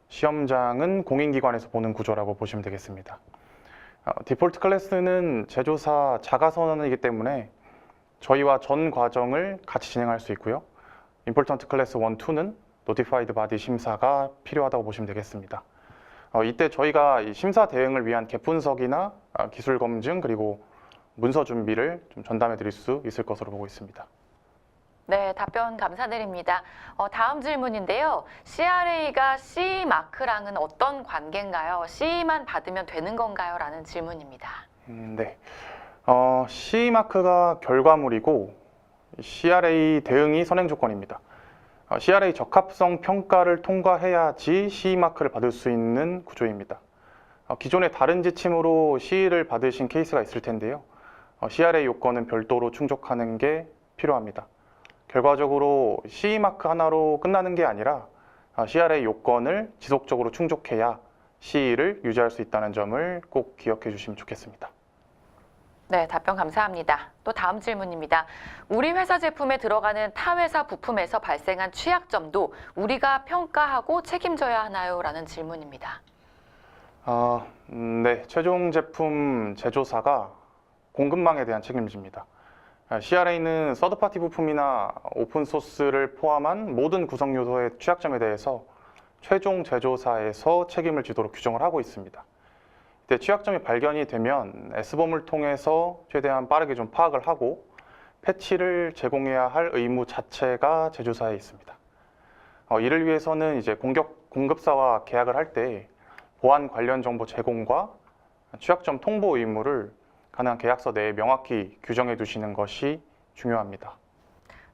시험장은 공인기관에서 보는 구조라고 보시면 되겠습니다. 디폴트 클래스는 제조사 자가선언이기 때문에 저희와 전 과정을 같이 진행할 수 있고요. 임포턴트 클래스 1, 2는 노티파이드 바디 심사가 필요하다고 보시면 되겠습니다. 이때 저희가 이 심사 대응을 위한 개분석이나 기술 검증 그리고 문서 준비를 좀 전담해 드릴 수 있을 것으로 보고 있습니다. 네, 답변 감사드립니다. 다음 질문인데요. CRA가 CE 마크랑은 어떤 관계인가요? CE만 받으면 되는 건가요? 라는 질문입니다. 네. CE 마크가 결과물이고 CRA 대응이 선행 조건입니다. CRA 적합성 평가를 통과해야지 CE 마크를 받을 수 있는 구조입니다. 기존의 다른 지침으로 CE를 받으신 케이스가 있을 텐데요. CRA 요건은 별도로 충족하는 게 필요합니다. 결과적으로 CE 마크 하나로 끝나는 게 아니라 CRA 요건을 지속적으로 충족해야 CE를 유지할 수 있다는 점을 꼭 기억해 주시면 좋겠습니다. 네, 답변 감사합니다. 또 다음 질문입니다. 우리 회사 제품에 들어가는 타 회사 부품에서 발생한 취약점도 우리가 평가하고 책임져야 하나요? 라는 질문입니다. 네, 최종 제품 제조사가 공급망에 대한 책임집니다. CRA는 서드파티 부품이나 오픈소스를 포함한 모든 구성 요소의 취약점에 대해서 최종 제조사에서 책임을 지도록 규정을 하고 있습니다. 이때 취약점이 발견이 되면 S범을 통해서 최대한 빠르게 좀 파악을 하고 패치를 제공해야 할 의무 자체가 제조사에 있습니다. 이를 위해서는 이제 공급사와 계약을 할 때 보안 관련 정보 제공과 취약점 통보 의무를 가능한 계약서 내에 명확히 규정해 두시는 것이 중요합니다.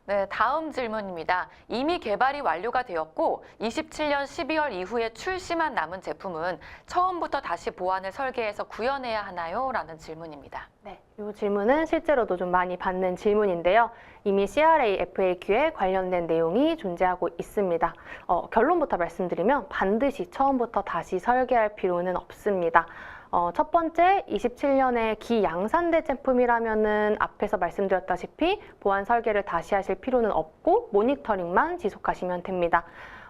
네, 다음 질문입니다. 이미 개발이 완료가 되었고 27년 12월 이후에 출시만 남은 제품은 처음부터 다시 보안을 설계해서 구현해야 하나요? 라는 질문입니다. 네, 이 질문은 실제로도 좀 많이 받는 질문인데요. 이미 CRA FAQ에 관련된 내용이 존재하고 있습니다. 결론부터 말씀드리면 반드시 처음부터 다시 설계할 필요는 없습니다. 첫 번째, 27년에 기양산대 제품이라면은 앞에서 말씀드렸다시피 보안 설계를 다시 하실 필요는 없고 모니터링만 지속하시면 됩니다.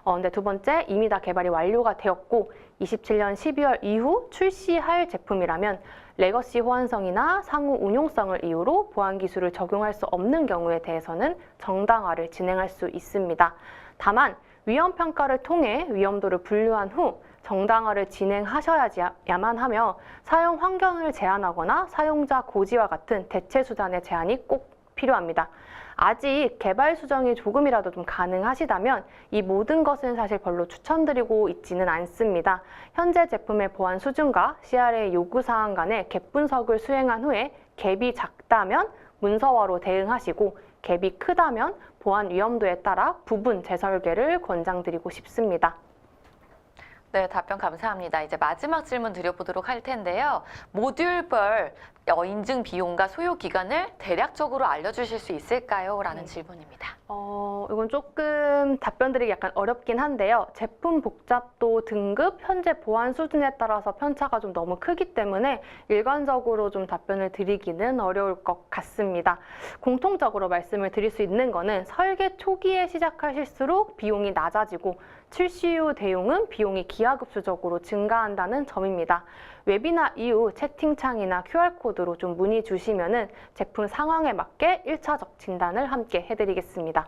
근데 두 번째, 이미 다 개발이 완료가 되었고 27년 12월 이후 출시할 제품이라면 레거시 호환성이나 상호 운용성을 이유로 보안 기술을 적용할 수 없는 경우에 대해서는 정당화를 진행할 수 있습니다. 다만 위험 평가를 통해 위험도를 분류한 후 정당화를 진행하셔야만 하며 사용 환경을 제한하거나 사용자 고지와 같은 대체 수단의 제한이 꼭 필요합니다. 아직 개발 수정이 조금이라도 좀 가능하시다면 이 모든 것은 사실 별로 추천드리고 있지는 않습니다. 현재 제품의 보안 수준과 CRA 요구사항 간의 갭 분석을 수행한 후에 갭이 작다면 문서화로 대응하시고 갭이 크다면 보안 위험도에 따라 부분 재설계를 권장드리고 싶습니다. 네, 답변 감사합니다. 이제 마지막 질문 드려보도록 할 텐데요. 모듈별 인증 비용과 소요 기간을 대략적으로 알려주실 수 있을까요? 라는 질문입니다. 이건 조금 답변드리기 약간 어렵긴 한데요. 제품 복잡도, 등급, 현재 보안 수준에 따라서 편차가 좀 너무 크기 때문에 일관적으로 좀 답변을 드리기는 어려울 것 같습니다. 공통적으로 말씀을 드릴 수 있는 거는 설계 초기에 시작하실수록 비용이 낮아지고 출시 후 대용은 비용이 기하급수적으로 증가한다는 점입니다. 웨비나 이후 채팅창이나 QR코드로 좀 문의 주시면은 제품 상황에 맞게 1차적 진단을 함께 해드리겠습니다.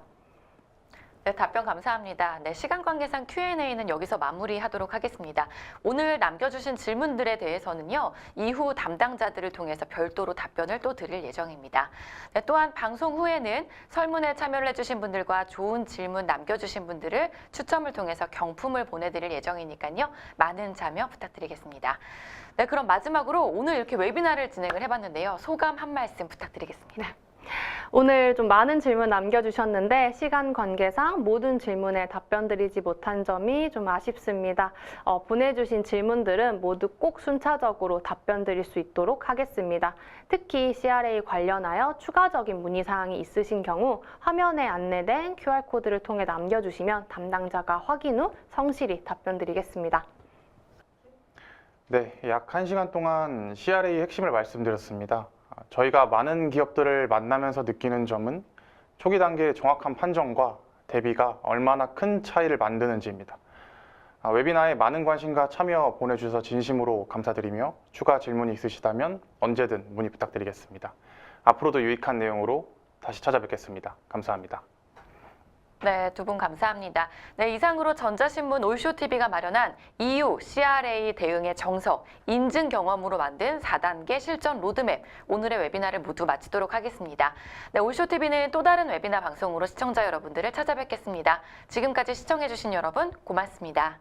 네, 답변 감사합니다. 네, 시간 관계상 Q&A는 여기서 마무리하도록 하겠습니다. 오늘 남겨주신 질문들에 대해서는요, 이후 담당자들을 통해서 별도로 답변을 또 드릴 예정입니다. 네, 또한 방송 후에는 설문에 참여를 해주신 분들과 좋은 질문 남겨주신 분들을 추첨을 통해서 경품을 보내드릴 예정이니까요, 많은 참여 부탁드리겠습니다. 네, 그럼 마지막으로 오늘 이렇게 웨비나를 진행을 해봤는데요, 소감 한 말씀 부탁드리겠습니다. 오늘 좀 많은 질문 남겨주셨는데 시간 관계상 모든 질문에 답변 드리지 못한 점이 좀 아쉽습니다. 보내주신 질문들은 모두 꼭 순차적으로 답변 드릴 수 있도록 하겠습니다. 특히 CRA 관련하여 추가적인 문의사항이 있으신 경우 화면에 안내된 QR코드를 통해 남겨주시면 담당자가 확인 후 성실히 답변 드리겠습니다. 네, 약 1시간 동안 CRA 핵심을 말씀드렸습니다. 저희가 많은 기업들을 만나면서 느끼는 점은 초기 단계의 정확한 판정과 대비가 얼마나 큰 차이를 만드는지입니다. 웨비나에 많은 관심과 참여 보내주셔서 진심으로 감사드리며 추가 질문이 있으시다면 언제든 문의 부탁드리겠습니다. 앞으로도 유익한 내용으로 다시 찾아뵙겠습니다. 감사합니다. 네, 두 분 감사합니다. 네, 이상으로 전자신문 올쇼TV가 마련한 EU CRA 대응의 정석, 인증 경험으로 만든 4단계 실전 로드맵, 오늘의 웨비나를 모두 마치도록 하겠습니다. 네, 올쇼TV는 또 다른 웨비나 방송으로 시청자 여러분들을 찾아뵙겠습니다. 지금까지 시청해주신 여러분 고맙습니다.